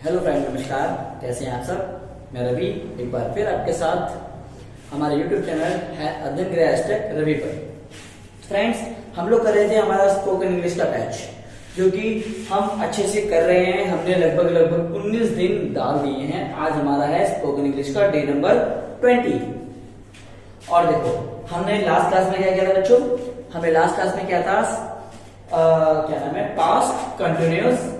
Hello friend, नमस्कार। कैसे हैं आप सब? मैं रवि एक बार फिर आपके साथ हमारे YouTube चैनल है अध्ययन गृह रवि पर। फ्रेंड्स, हम लोग कर रहे थे हमारा स्पोकन इंग्लिश का बैच, जो कि हम अच्छे से कर रहे हैं। हमने लगभग 19 दिन डाल दिए हैं। आज हमारा है स्पोकन इंग्लिश का डे नंबर 20। और देखो, हमने लास्ट क्लास में क्या किया था बच्चों? हमने लास्ट क्लास में क्या था? क्या नाम है? Past continuous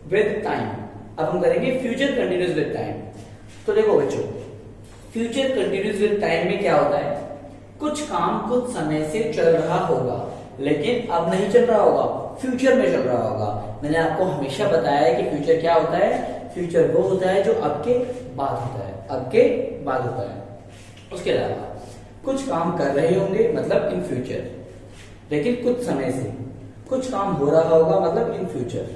with time. अब हम करेंगे फ्यूचर कंटिन्यूअस विद टाइम। तो देखो बच्चों, फ्यूचर कंटिन्यूअस विद टाइम में क्या होता है? कुछ काम कुछ समय से चल रहा होगा, लेकिन अब नहीं चल रहा होगा, फ्यूचर में चल रहा होगा। मैंने आपको हमेशा बताया है कि फ्यूचर क्या होता है? फ्यूचर वो होता है जो अब के बाद होता है, अब के बाद होता है। उसके अलावा कुछ काम कर रहे होंगे, मतलब इन फ्यूचर, लेकिन कुछ समय से कुछ काम हो रहा होगा, मतलब इन फ्यूचर।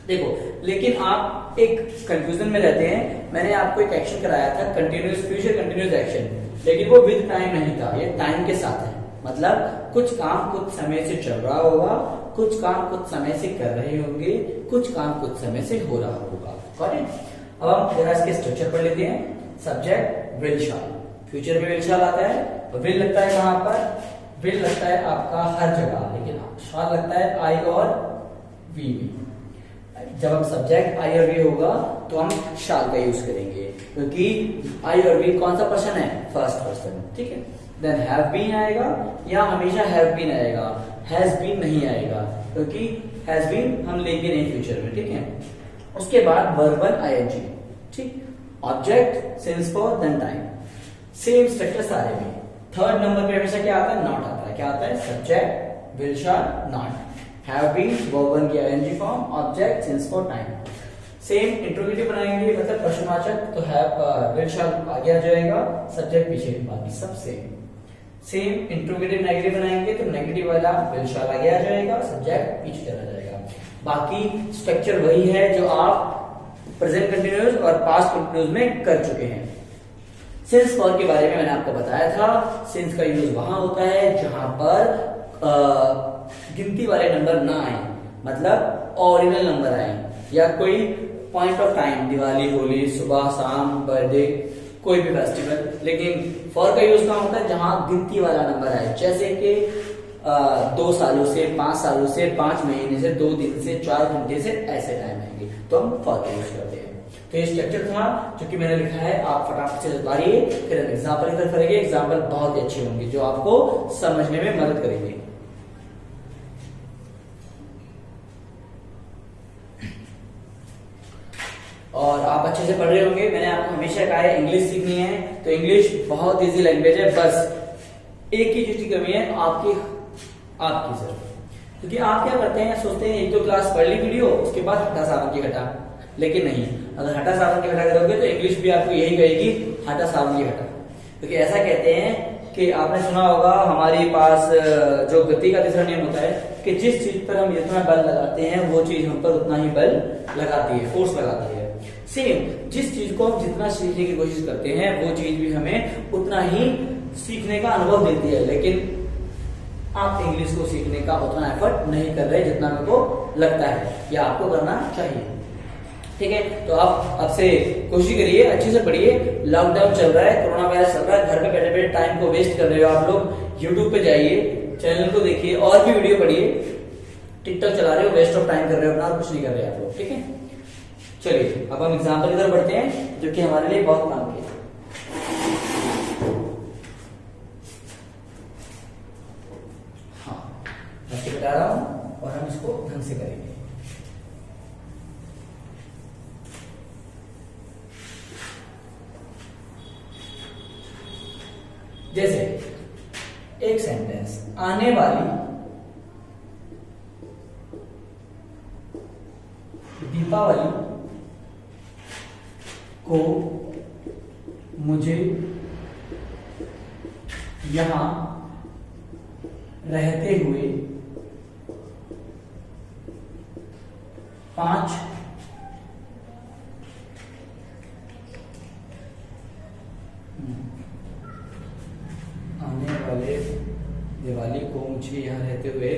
देखो, लेकिन आप एक कंफ्यूजन में रहते हैं। मैंने आपको एक एक्शन कराया था, कंटिन्यूअस फ्यूचर कंटिन्यूअस एक्शन, लेकिन वो विद टाइम नहीं था, ये टाइम के साथ है। मतलब कुछ काम कुछ समय से चल रहा होगा, कुछ काम कुछ समय से कर रहे होंगे, कुछ काम कुछ समय से हो रहा होगा। Got it? अब हम जरा इसके स्ट्रक्चर पढ़ लेते हैं। सब्जेक्ट विल शाल, फ्यूचर में विल शाल आता है। तो विल लगता है कहां पर? विल लगता है आपका हर जगह, लेकिन शाल लगता है आई और वी में। जब हम सब्जेक्ट आई और वी होगा तो हम शाल का यूज करेंगे, क्योंकि आई और वी कौन सा पर्सन है? First person. ठीक है। देन हैव बीन आएगा, या हमेशा हैव बीन आएगा, हैज बीन नहीं आएगा, क्योंकि हैज बीन हम लेंगे नहीं फ्यूचर में। ठीक है। उसके बाद वर्ब आईएनजी। ठीक। Object since for then time, same structure सारे में। थर्ड नंबर पे हमेशा क्या आता है? नॉट आता है। क्या आता है? Subject will shall not, have been verb 1 की ing form, object since for time. Same interrogative बनाएंगे, मतलब प्रश्नवाचक, तो have will shall आगे आ जाएगा, सब्जेक्ट पीछे, बाकी सब सेम इंट्रोगेटिव नेगेटिव बनाएंगे तो नेगेटिव वाला will shall आगे आ जाएगा, सब्जेक्ट पीछे चला जाएगा। बाकी स्ट्रक्चर वही है जो आप प्रेजेंट कंटिन्यूअस और पास्ट कंटिन्यूअस में कर चुके हैं। सिंस फॉर के बारे में मैंने आपको बताया था। सिंस का यूज वहां होता है जहां पर गिनती वाले नंबर ना आए, मतलब ऑर्डिनल नंबर आए, या कोई point of time, Diwali, Holi, सुबह शाम, बर्थडे, कोई भी फेस्टिवल। लेकिन फॉर का यूज कहाँ होता है? जहां गिनती वाला नंबर आए, जैसे कि 2 सालों से, 5 सालों से, 5 महीने से, 2 दिन से, 4 घंटे से, ऐसे टाइम आएंगे तो हम फॉर का यूज करते हैं। तो ये स्ट्रक्चर था जो कि मैंने लिखा है, आप फटाफट से दोहराइए, फिर हम एग्जाम्पल की तरफ करेंगे। एग्जाम्पल बहुत ही अच्छे होंगे जो आपको समझने में मदद करेंगे। और आप अच्छे से पढ़ रहे होंगे। मैंने आपको हमेशा कहा है, इंग्लिश सीखनी है तो इंग्लिश बहुत इजी लैंग्वेज है। बस एक ही चीज की कमी है, आपकी सिर्फ, क्योंकि आप क्या करते हैं, सोचते हैं 1-2 क्लास पढ़ ली वीडियो, उसके बाद हटा सावन की घटा। लेकिन नहीं, अगर हटा सावन की घटा करोगे तो इंग्लिश भी आपको यही कहेगी, हटा सावन की घटा। क्योंकि ऐसा कहते हैं कि आपने सुना होगा, हमारे पास जो गति का तीसरा नियम होता है कि जिस चीज पर हम जितना बल लगाते हैं वो चीज हम पर उतना ही बल लगाती है, फोर्स लगाती है। सेम, जिस चीज को हम जितना सीखने की कोशिश करते हैं वो चीज भी हमें उतना ही सीखने का अनुभव देती है। लेकिन आप इंग्लिश को सीखने का उतना एफर्ट नहीं कर रहे जितना मेरे को लगता है, या आपको करना चाहिए। ठीक है। तो आप अब से कोशिश करिए, अच्छे से पढ़िए। लॉकडाउन चल रहा है, कोरोना वायरस चल रहा है, घर पे बैठे बैठे टाइम को वेस्ट कर रहे हो आप लोग। यूट्यूब पे जाइए, चैनल को देखिए, और भी वीडियो पढ़िए। टिकटॉक चला रहे हो, वेस्ट ऑफ टाइम कर रहे हो अपना, और कुछ नहीं कर रहे आप लोग। ठीक है। चलिए अब हम एग्जाम्पल की तरफ बढ़ते हैं, जो कि हमारे लिए बहुत काम की है। हाँ, मैं बता रहा हूं और हम इसको ढंग से करेंगे। जैसे एक सेंटेंस, आने वाली दीपावली को मुझे यहां रहते हुए 5 आने वाले दिवाली को मुझे यहां रहते हुए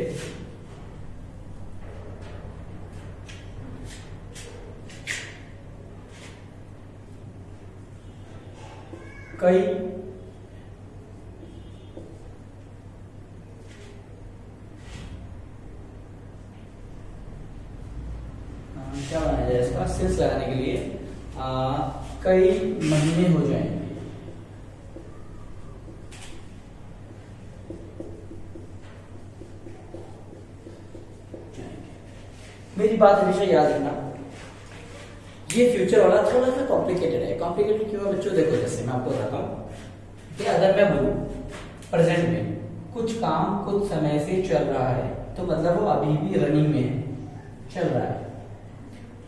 कई क्या बनाया जाए इसका सिंस लगाने के लिए, कई महीने हो जाएंगे। मेरी बात हमेशा याद रखना, ये फ्यूचर वाला थोड़ा सा कॉम्प्लिकेटेड है। कॉम्प्लिकेटेड क्यों है बच्चों? देखो जैसे मैं आपको बताता हूँ कि अगर मैं बोलूँ प्रेजेंट में कुछ काम कुछ समय से चल रहा है तो मतलब वो अभी भी रनिंग में है, चल रहा है।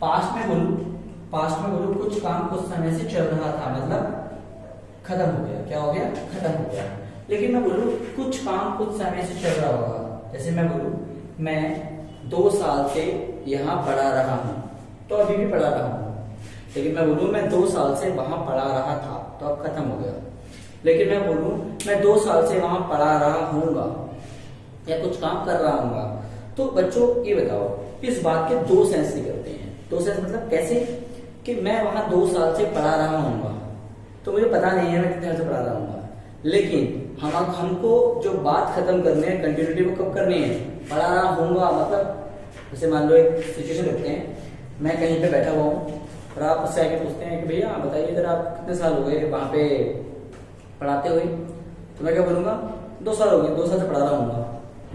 पास्ट में बोलूँ कुछ काम कुछ समय से चल रहा था मतलब खत्म हो गया। क्या हो गया? खत्म हो गया। लेकिन मैं बोलूँ कुछ काम कुछ समय से चल रहा होगा, जैसे मैं बोलूँ मैं 2 साल से यहाँ पढ़ा रहा हूँ तो अभी भी पढ़ा रहा हूँ। लेकिन मैं बोलूँ मैं 2 साल से वहां पढ़ा रहा था तो अब खत्म हो गया। लेकिन मैं बोलूँ मैं 2 साल से वहां पढ़ा रहा हूँगा या कुछ काम कर रहा हूँगा, तो बच्चों ये बताओ इस बात के 2 सेंस निकलते हैं। 2 सेंस मतलब कैसे? कि मैं वहां 2 साल से पढ़ा रहा हूँगा तो मुझे पता नहीं है मैं कितने साल से पढ़ा रहा हूँगा, लेकिन हमको जो बात खत्म करनी है कंटिन्यूटी वो कब करनी है? पढ़ा रहा हूँगा। मतलब जैसे मान लो एक सिचुएशन रखते हैं, मैं कहीं पे बैठा हुआ हूँ और आप उससे आके पूछते हैं कि भैया बताइए जरा आप कितने साल हो गए वहां पे पढ़ाते हुए, तो मैं क्या बोलूंगा? 2 साल हो गए, 2 साल से पढ़ा रहा हूँ।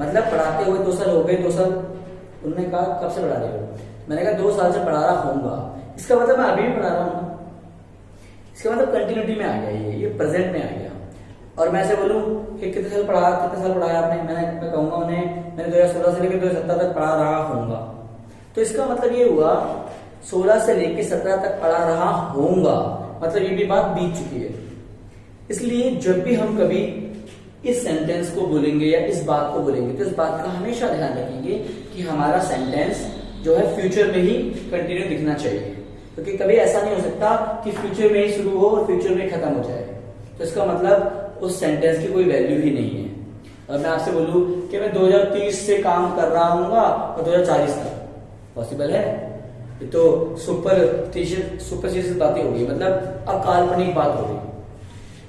मतलब पढ़ाते हुए 2 साल हो गए, 2 साल। उन्होंने कहा कब से पढ़ा रहे हो? मैंने कहा 2 साल से पढ़ा रहा हूँगा। इसका मतलब मैं अभी भी पढ़ा रहा हूँ, इसका मतलब कंटिन्यूटी में आ गया, ये प्रेजेंट में आ गया। और मैं ऐसे बोलूँ कि कितने साल पढ़ाया आपने? मैं कहूंगा उन्हें मैंने 2016 से लेकर 2017 तक पढ़ा रहा हूँगा। तो इसका मतलब ये हुआ 16 से लेकर 17 तक पढ़ा रहा हूँगा, मतलब ये भी बात बीत चुकी है। इसलिए जब भी हम कभी इस सेंटेंस को बोलेंगे या इस बात को बोलेंगे तो इस बात का हमेशा ध्यान रखेंगे कि हमारा सेंटेंस जो है फ्यूचर में ही कंटिन्यू दिखना चाहिए, क्योंकि कभी ऐसा नहीं हो सकता कि फ्यूचर में ही शुरू हो और फ्यूचर में खत्म हो जाए। तो इसका मतलब उस सेंटेंस की कोई वैल्यू ही नहीं है। और मैं आपसे बोलूं कि मैं 2030 से काम कर रहा हूँ और 2040 तक, पॉसिबल है? ये तो सुपरस्टिशियस बातें होगी, मतलब अब काल्पनिक बात होगी,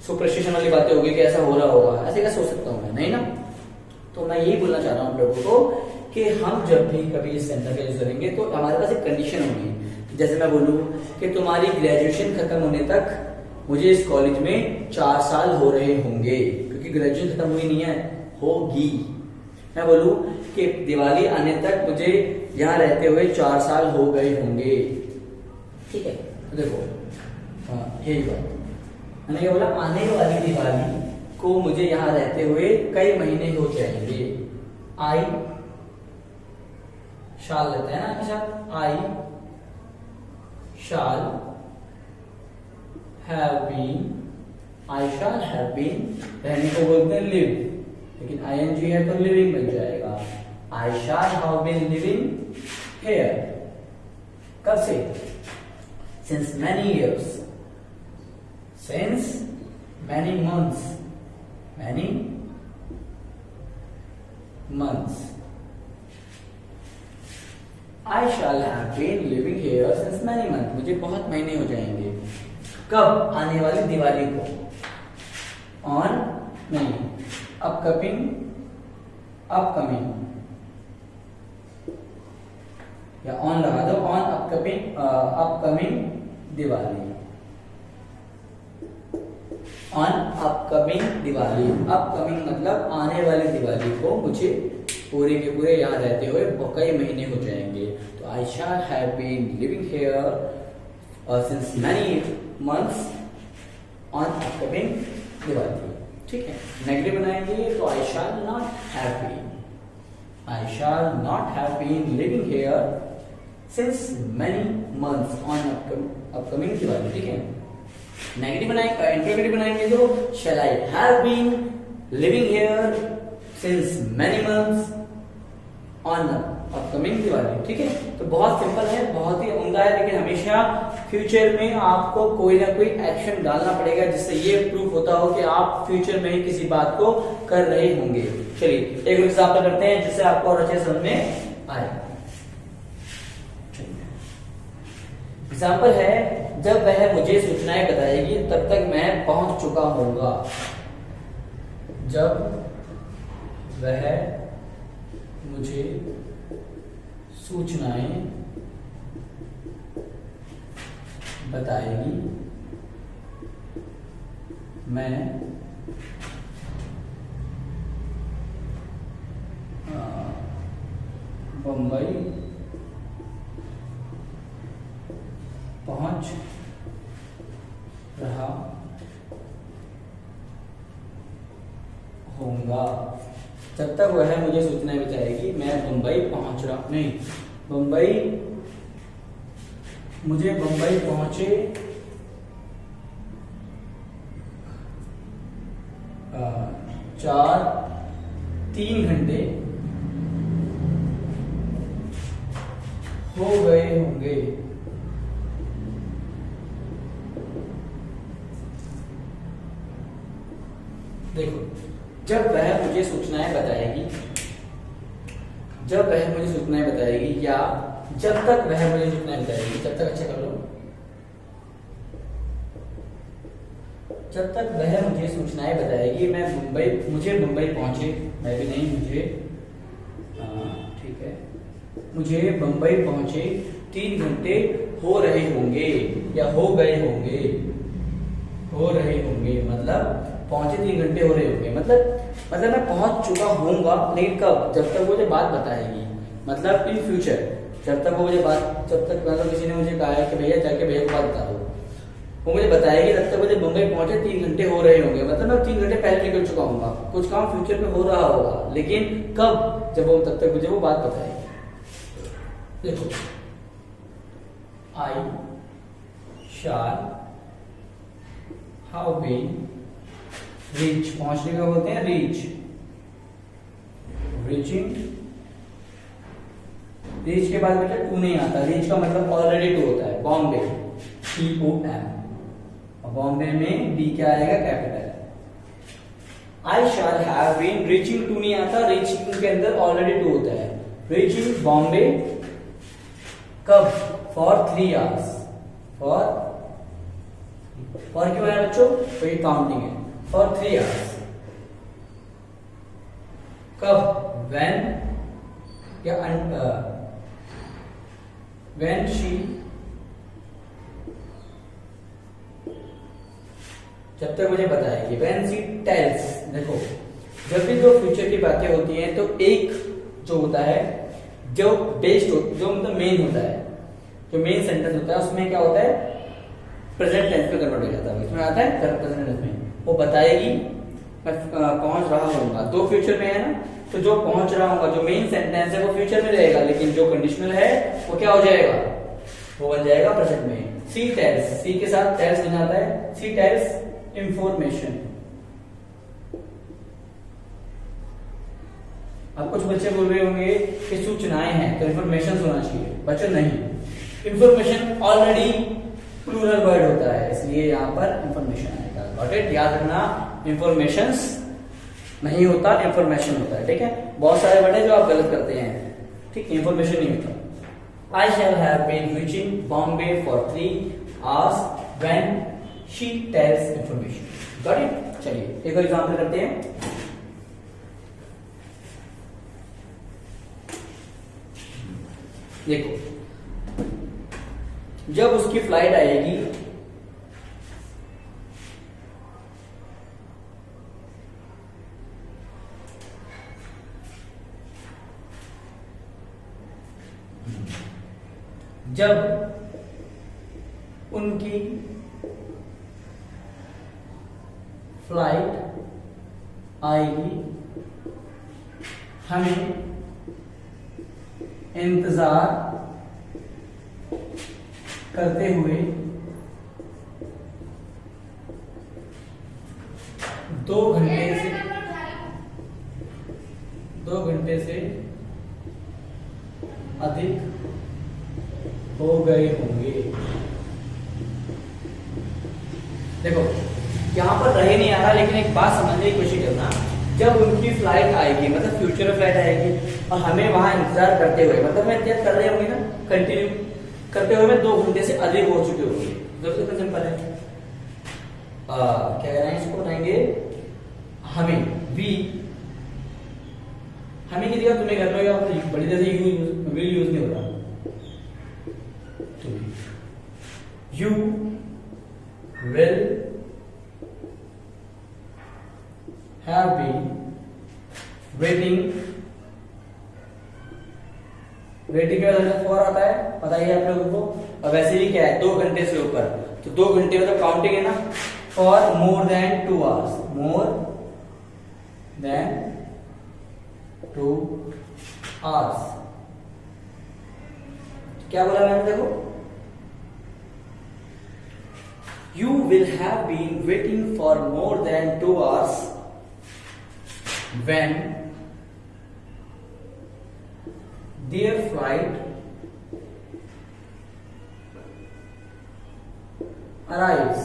सुपरस्टिशन वाली बातें होगी कि ऐसा हो रहा होगा। ऐसे क्या सोच सकता हूँ मैं? नहीं ना। तो मैं यही बोलना चाह रहा हूँ आप लोगों को कि हम जब भी कभी इस सेंटेंस का यूज करेंगे तो हमारे पास एक कंडीशन होगी। जैसे मैं बोलूँ कि तुम्हारी ग्रेजुएशन खत्म होने तक मुझे इस कॉलेज में 4 साल हो रहे होंगे, क्योंकि ग्रेजुएशन खत्म हुई नहीं है, होगी। मैं बोलूं कि दिवाली आने तक मुझे यहाँ रहते हुए 4 साल हो गए होंगे। ठीक है, तो देखो यही बात मैंने क्या बोला, आने वाली दिवाली को मुझे यहाँ रहते हुए कई महीने हो जाएंगे। आई शाल लेते हैं ना हमेशा, आई शाल have been, I shall have been, रहने को बोलते हैं live, लेकिन ing है तो living बन जाएगा। I shall have been living here, कब से? Since many years, since many months, many months, I shall have been living here since many months, मुझे बहुत महीने हो जाएंगे। कब? आने वाली दिवाली को। ऑन नहीं, अपकमिंग या ऑन लगा दो, on upcoming Diwali, on upcoming Diwali. Upcoming मतलब आने वाली दिवाली को मुझे पूरे के पूरे यहाँ रहते हुए कई महीने हो जाएंगे। तो I shall have been living here since many months on upcoming Diwali. ठीक है, नेगेटिव बनाएंगे तो I shall not have been, I shall not have been living here since many months on upcoming Diwali. ठीक है, नेगेटिव बनाएंगे, इंटरोगेटिव बनाएंगे तो shall I have been living here since many months on upcoming Diwali. ठीक है, तो बहुत सिंपल है, बहुत ही उम्दा है, लेकिन हमेशा फ्यूचर में आपको कोई ना कोई एक्शन डालना पड़ेगा जिससे ये प्रूफ होता हो कि आप फ्यूचर में ही किसी बात को कर रहे होंगे। चलिए एक एग्जांपल करते हैं जिससे आपको और अच्छे समझ में आए। एग्जाम्पल है, जब वह मुझे सूचनाएं बताएगी तब तक मैं पहुंच चुका होऊंगा। जब वह मुझे सूचनाएं बताएगी मैं बम्बई पहुंच रहा होऊंगा। जब तक वह मुझे सूचनाएं बताएगी मैं बम्बई पहुंच रहा, नहीं, मुझे बम्बई पहुंचे 3 घंटे हो गए होंगे। देखो, जब वह मुझे सूचनाएं बताएगी, या जब तक वह मुझे सूचनाएं बताएगी, जब तक, अच्छा कर लो, जब तक वह मुझे सूचनाएं बताएगी मुझे बम्बई पहुंचे, मैं भी नहीं, ठीक है, मुझे बम्बई पहुंचे 3 घंटे हो रहे होंगे या हो गए होंगे। मतलब पहुंचे 3 घंटे हो रहे होंगे, मतलब मैं पहुंच चुका होऊंगा, लेकिन कब? जब तक वो मुझे बात बताएगी, मतलब इन फ्यूचर। जब तक मतलब किसी ने मुझे कहा है कि भैया जाके भैया को बात बता दो, वो मुझे बताएगी, तब तक मुझे बम्बई पहुंचे 3 घंटे हो रहे होंगे, मतलब मैं 3 घंटे पहले निकल चुका हूँ। कुछ काम फ्यूचर में हो रहा होगा, लेकिन कब? जब वो, तब तक मुझे वो बात बताएगी। देखो, आई शाल हाउ बीन रीच, पहुंचने को बोलते हैं रीच, रीचिंग। रीच के बाद बेटा टू नहीं आता, रीच का मतलब ऑलरेडी टू होता है। बॉम्बे, POM, बॉम्बे में बी क्या आएगा? Capital. I shall have been reaching, to नहीं आता, रीचिंग के अंदर ऑलरेडी टू होता है। रीचिंग बॉम्बे कब? For 3 hours. फॉर क्यों है बच्चों? तो ये काउंटिंग है। For 3 hours. कब? व्हेन या व्हेन शी, जब तक मुझे बताएगी। व्हेन शी टेल्स, देखो जब भी दो फ्यूचर की बातें होती हैं तो एक जो होता है, जो बेस्ड जो मतलब मेन होता है, जो मेन सेंटेंस होता है, उसमें क्या होता है? प्रेजेंट टेंस में कन्वर्ट हो जाता है। इसमें आता है प्रेजेंट टेंस में। वो बताएगी मैं पहुंच रहा हूँ, दो फ्यूचर में है ना, तो जो पहुंच रहा हूँ, जो मेन सेंटेंस है वो फ्यूचर में रहेगा, लेकिन जो कंडीशनल है वो क्या हो जाएगा? वो बन जाएगा प्रेजेंट में। सी टेल्स, सी के साथ टेल्स बन जाता है। सी टेल्स इंफॉर्मेशन। अब कुछ बच्चे बोल रहे होंगे कि सूचनाएं हैं तो इंफॉर्मेशन होना चाहिए। बच्चों नहीं, इंफॉर्मेशन ऑलरेडी प्लूरल वर्ड होता है, इसलिए यहाँ पर इंफॉर्मेशन आएगा। Got it? याद रखना, इंफॉर्मेशंस नहीं होता, इंफॉर्मेशन होता है। ठीक है, बहुत सारे वर्ड है जो आप गलत करते हैं। ठीक, इंफॉर्मेशन नहीं होता। I shall have been reaching Bombay for 3 hours when she tells information. Got it? चलिए एक और एग्जांपल करते हैं। देखो, जब उसकी फ्लाइट आएगी जब उनकी फ्लाइट आएगी हमें इंतजार करते हुए 2 घंटे से अधिक हो गए होंगे। देखो यहां पर रहे नहीं आ रहा, लेकिन एक बात समझने की कोशिश करना। जब उनकी फ्लाइट आएगी मतलब फ्यूचर में फ्लाइट आएगी और हमें वहां इंतजार करते हुए, मतलब मैं इंतजार कर रहे होंगे ना, करते हुए मैं 2 घंटे से अधिक हो चुके होंगे। तो कितना सिंपल है। क्या कहना है, इसको बनाएंगे हमें वी, हमें की जगह तुम्हें करना होगा, बड़ी तरह से विल यूज नहीं होगा। तो you will have been waiting, waiting का फॉर आता है, बताइए आप लोगों को। और वैसे भी क्या है, 2 घंटे से ऊपर, तो 2 घंटे मतलब काउंटिंग है ना। For more than 2 hours, more than 2 hours. क्या बोला मैंने, देखो you will have been waiting for more than 2 hours when their flight arrives।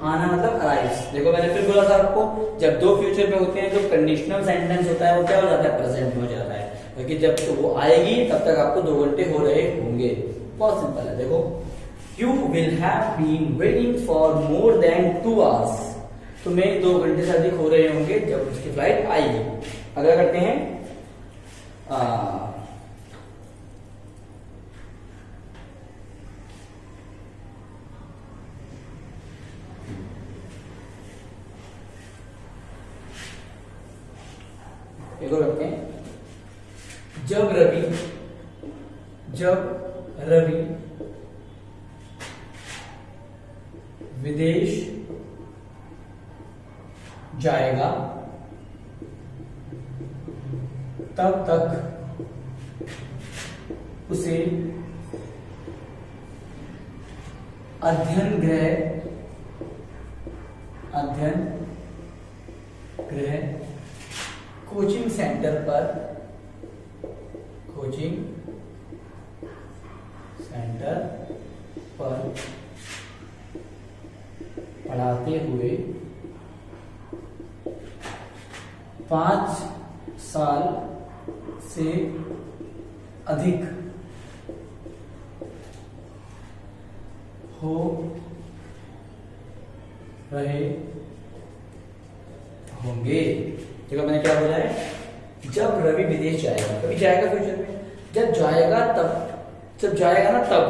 आना मतलब arrives। देखो मैंने फिर बोला था आपको, जब 2 फ्यूचर में होते हैं जो कंडीशनल सेंटेंस होता है वो क्या हो जाता है, प्रेजेंट में हो जाता है, क्योंकि जब तो वो आएगी तब तक आपको 2 घंटे हो रहे होंगे। बहुत सिंपल है। देखो you will have been waiting for more than 2 hours, तुम्हें 2 घंटे से अधिक हो रहे होंगे जब उसकी फ्लाइट आएगी। अगला करते हैं एक और करते हैं, जब रवि विदेश जाएगा तब तक उसे अध्ययन गृह कोचिंग सेंटर पर पढ़ाते हुए 5 साल से अधिक हो रहे होंगे। देखो मैंने क्या बोला है, जब रवि विदेश जाएगा, कभी जाएगा फ्यूचर में, जब जाएगा ना तब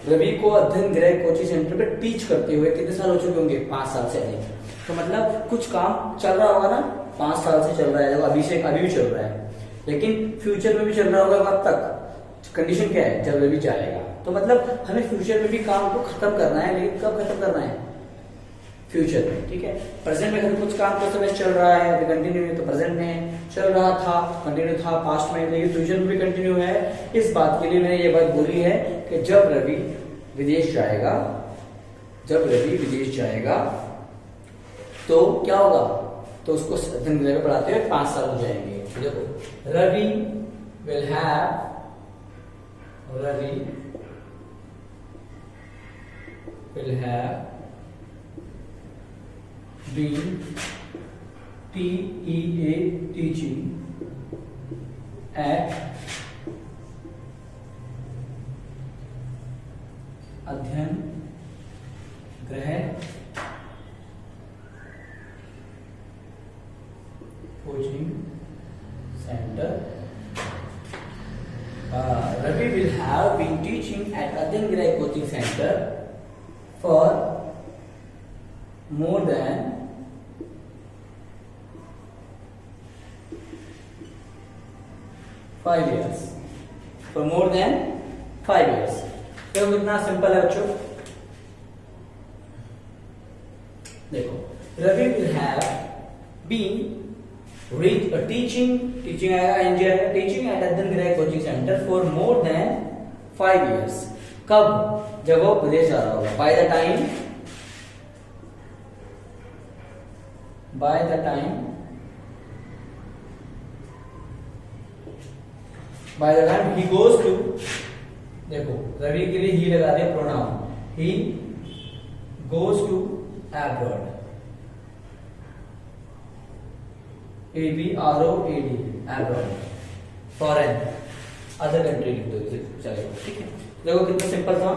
रवि को अध्ययन गृह कोचिंग सेंटर पे टीच करते हुए कितने साल हो चुके होंगे, 5 साल से अधिक। तो मतलब कुछ काम चल रहा होगा ना, 5 साल से चल रहा है, अभी भी चल रहा है, लेकिन फ्यूचर में भी चल रहा होगा। कब तक, कंडीशन क्या है, जब रवि जाएगा। तो मतलब हमें फ्यूचर में भी काम को खत्म करना है, लेकिन कब खत्म करना है, फ्यूचर में। ठीक है, प्रेजेंट में कुछ काम तो समय चल रहा है, अभी कंटिन्यू है, तो प्रेजेंट में चल रहा था, कंटिन्यू था पास्ट में, लेकिन फ्यूचर में भी कंटिन्यू है। इस बात के लिए मैंने ये बात बोली है कि जब रवि विदेश जाएगा तो क्या होगा, तो उसको अध्ययन गृह में पढ़ाते हुए 5 साल हो जाएंगे। तो देखो Ravi will have been teaching at Adhyayan Griha coaching centre. Ravi will have been teaching at Adyangrai coaching center for more than 5 years. For more than 5 years. तो कितना सिंपल है बच्चों, देखो Ravi will have been teaching आएगा teaching at Adyangrai coaching center for more than 5 years. कब, जब वो विदेश जा रहा होगा। by the time he goes to, देखो रवि के लिए ही लगा दिया pronoun, he goes to abroad, abroad, foreign, other country लिख दो, चलेगा, ठीक है। देखो कितना सिंपल था।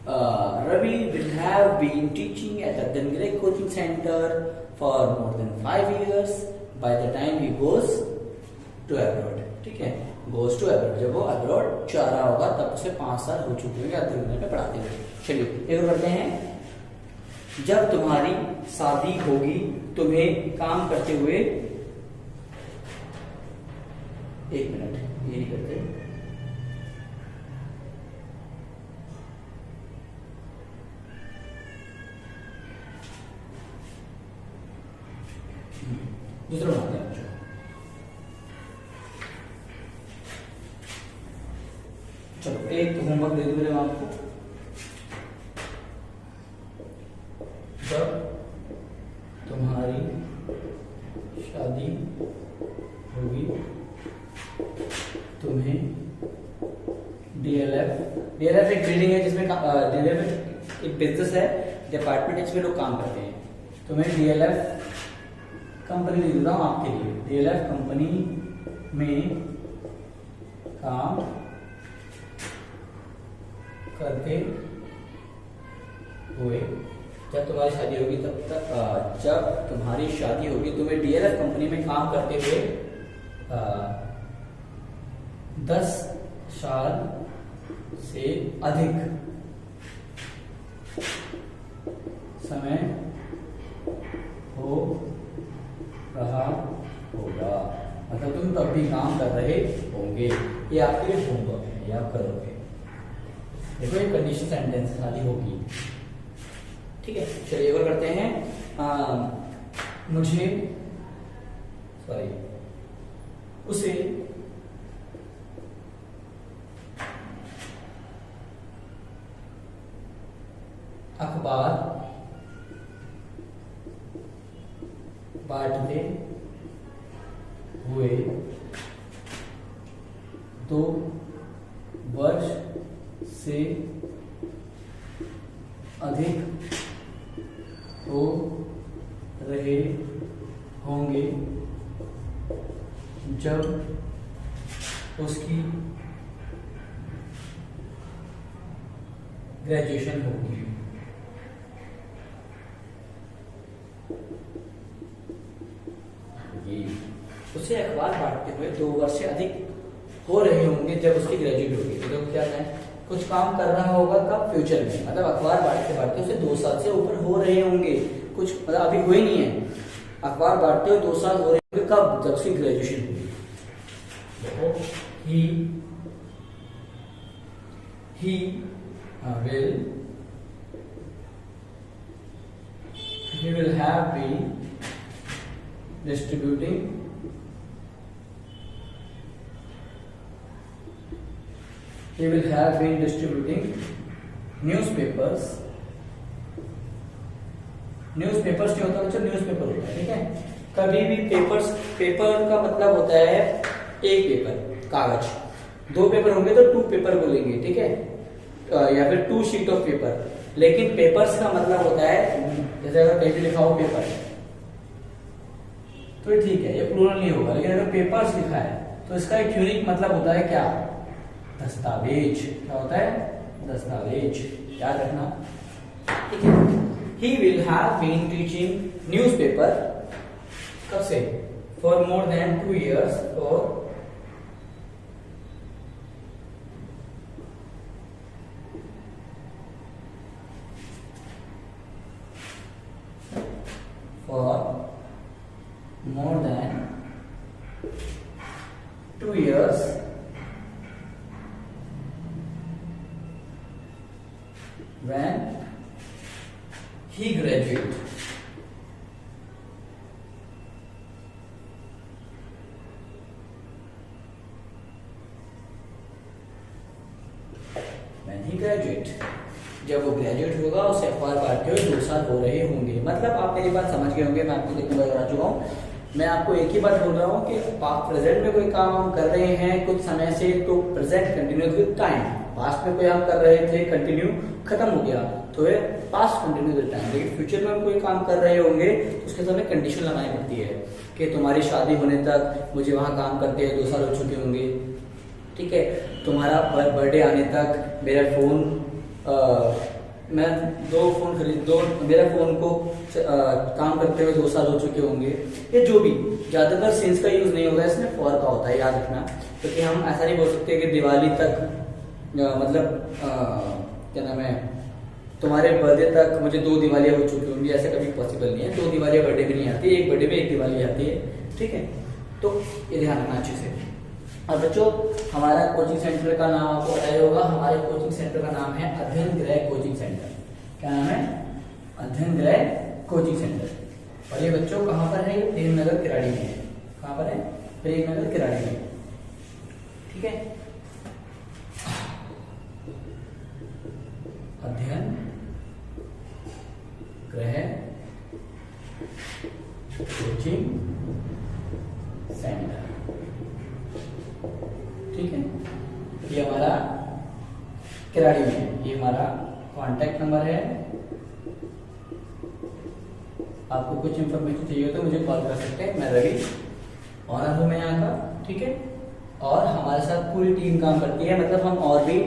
Ravi will have been teaching at the Dangre coaching center for more than 5 years by the time he goes to abroad, ठीक है, goes to abroad, जब वो abroad जा रहा होगा तब उसे 5 साल हो चुके होंगे अध्ययन में पढ़ाते हुए। चलिए एक और करते हैं। जब तुम्हारी शादी होगी तुम्हें काम करते हुए, एक मिनट ये नहीं करते, दूसरा बनाते हैं बच्चों। चलो एक होमवर्क दे दूं मैं आपको। जब तुम्हारी शादी होगी तुम्हें डीएलएफ एक बिल्डिंग है जिसमें डीएलएफ एक बिजनेस है, डिपार्टमेंट है जिसमें लोग काम करते हैं। तुम्हें डीएलएफ कंपनी लिख रहा हूं आपके लिए, डीएलएफ कंपनी में काम करते हुए जब तुम्हारी शादी होगी तब तक, जब तुम्हारी शादी होगी तुम्हें डीएलएफ कंपनी में काम करते हुए 10 साल से अधिक समय हो रहा होगा, मतलब तुम तब भी काम कर रहे होंगे। ये आपके लिए होमवर्क है, ये आप करोगे। देखो ये कंडीशन सेंटेंस शादी होगी, ठीक है। चलिए एक और करते हैं। मुझे सॉरी उसे अखबार बांटते हुए 2 वर्ष से अधिक हो रहे होंगे जब उसकी ग्रेजुएशन होगी। उसे अखबार बांटते हुए 2 वर्ष से अधिक हो रहे होंगे जब उसकी ग्रेजुएट होगी। तो क्या है, कुछ काम कर रहा होगा कब, फ्यूचर में, मतलब अखबार बांटते बांटते उसे 2 साल से ऊपर हो रहे होंगे, कुछ मतलब अभी हुए नहीं है, अखबार बांटते हुए 2 साल हो रहे होंगे कब, जब उसकी ग्रेजुएशन होगी। देखो he will have been distributing newspapers क्या होता है बच्चों, न्यूज़पेपर होता है, ठीक है। कभी भी पेपर का मतलब होता है एक पेपर, कागज। 2 पेपर होंगे तो 2 पेपर बोलेंगे, ठीक है, या फिर 2 शीट ऑफ पेपर। लेकिन पेपर्स का मतलब होता है, जैसे अगर कहीं भी लिखा हो पेपर तो ठीक है, ये प्लूरल नहीं होगा। लेकिन अगर पेपर्स लिखा है तो इसका एक यूनिक मतलब होता है क्या, दस्तावेज। क्या होता है, दस्तावेज, याद रखना, ठीक है। He will have been teaching newspaper कब से, for more than 2 years, for more than 2 years when he graduated. When he graduate, जब वो ग्रेजुएट होगा उसे अखबार बांटते हुए 2 साल हो रहे होंगे। मतलब आप मेरी बात समझ गए होंगे, मैं आपको कितनी बार बता चुका हूँ। मैं आपको एक ही बात बोल रहा हूँ कि आप प्रेजेंट में कोई काम हम कर रहे हैं कुछ समय से, तो present continuous with time. Past में कोई हम कर रहे थे, कंटिन्यू खत्म हो गया तो ये पास्ट कंटिन्यू विद टाइम। लेकिन फ्यूचर में हम कोई काम कर रहे होंगे तो उसके साथ में कंडीशन लगानी पड़ती है कि तुम्हारी शादी होने तक मुझे वहां काम करते हुए 2 साल हो चुके होंगे, ठीक है। तुम्हारा बर्थडे आने तक मेरा फोन मैं मेरा फोन को काम करते हुए 2 साल हो चुके होंगे, या जो भी, ज्यादातर सिंस का यूज नहीं होगा, इसमें फॉर का होता है, याद रखना। क्योंकि हम ऐसा नहीं बोल सकते कि दिवाली तक मतलब क्या नाम है, तुम्हारे बर्थडे तक मुझे 2 दिवालियां हो चुकी होंगी, ऐसा कभी पॉसिबल नहीं है। 2 दिवालियां बर्थडे में नहीं आती, एक बर्थडे में 1 दिवाली आती है, ठीक है। तो ये ध्यान रखना अच्छे से। और बच्चों, हमारा कोचिंग सेंटर का नाम आपको पता ही होगा। हमारे कोचिंग सेंटर का नाम है अध्ययन गृह कोचिंग सेंटर। क्या नाम है? अध्ययन गृह कोचिंग सेंटर। और ये बच्चों कहाँ पर है? ये प्रेमनगर किराड़ी में है। कहाँ पर है? प्रेमनगर किराड़ी में, ठीक है। अध्ययन गृह कोचिंग सेंटर, ठीक है। ये हमारा किराड़ी में है। ये हमारा कांटेक्ट नंबर है। आपको कुछ इंफॉर्मेशन चाहिए हो तो मुझे कॉल कर सकते हैं। मैं रवि, ऑनर हूं मैं यहाँ का, ठीक है। और हमारे साथ पूरी टीम काम करती है, मतलब हम और भी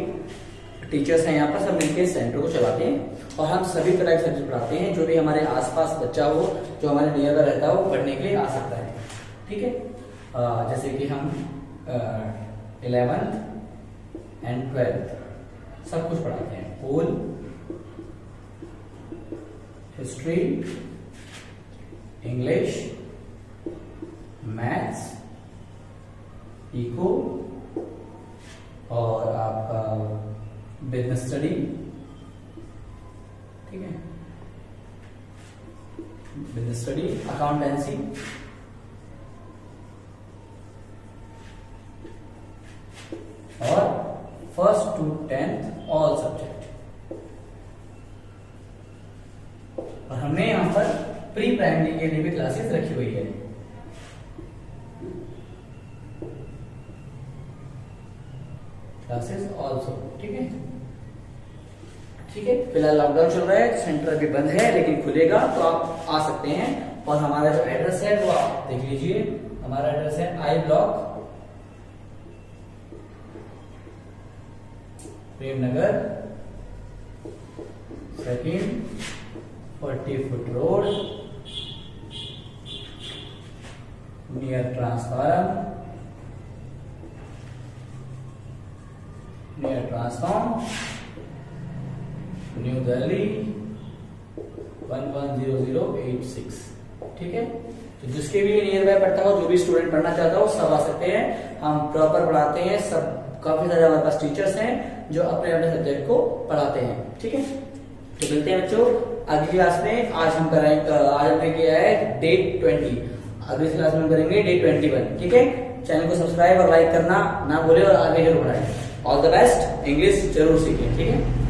टीचर्स हैं यहाँ पर, सब मिलकर सेंटर को चलाते हैं। और हम सभी तरह के सब्जेक्ट पढ़ाते हैं। जो भी हमारे आसपास बच्चा हो, जो हमारे नियर में रहता हो, वो पढ़ने के लिए आ सकता है, ठीक है। जैसे कि हम 11th एंड 12th सब कुछ पढ़ाते हैं। पोल, हिस्ट्री, इंग्लिश, मैथ्स, इको और आपका बिजनेस स्टडी, ठीक है। बिजनेस स्टडी, अकाउंटेंसी, और 1st to 10th all subject. और हमने यहां पर प्री प्राइमरी के लिए भी क्लासेस रखी हुई है। क्लासेस ऑल्सो, ठीक है, ठीक है। फिलहाल लॉकडाउन चल रहा है, सेंटर अभी बंद है, लेकिन खुलेगा तो आप आ सकते हैं। और हमारा जो एड्रेस है वो आप देख लीजिए। हमारा एड्रेस है I block, Premnagar, 2nd 40 foot road, near transform, new Delhi 110086, ठीक है। तो जिसके भी नियर बाय पढ़ता हो, जो भी स्टूडेंट पढ़ना चाहता हो, सब आ सकते हैं। हम प्रॉपर पढ़ाते हैं, सब काफी सारे हमारे पास टीचर्स हैं जो अपने अपने सब्जेक्ट को पढ़ाते हैं, ठीक है। तो मिलते हैं बच्चों अगली क्लास में। आज हमने किया है डे 20, अगली क्लास में करेंगे डे 21, ठीक है। चैनल को सब्सक्राइब और लाइक करना ना भूले और आगे जरूर बढ़ाएं। ऑल द बेस्ट, इंग्लिश जरूर सीखें, ठीक है।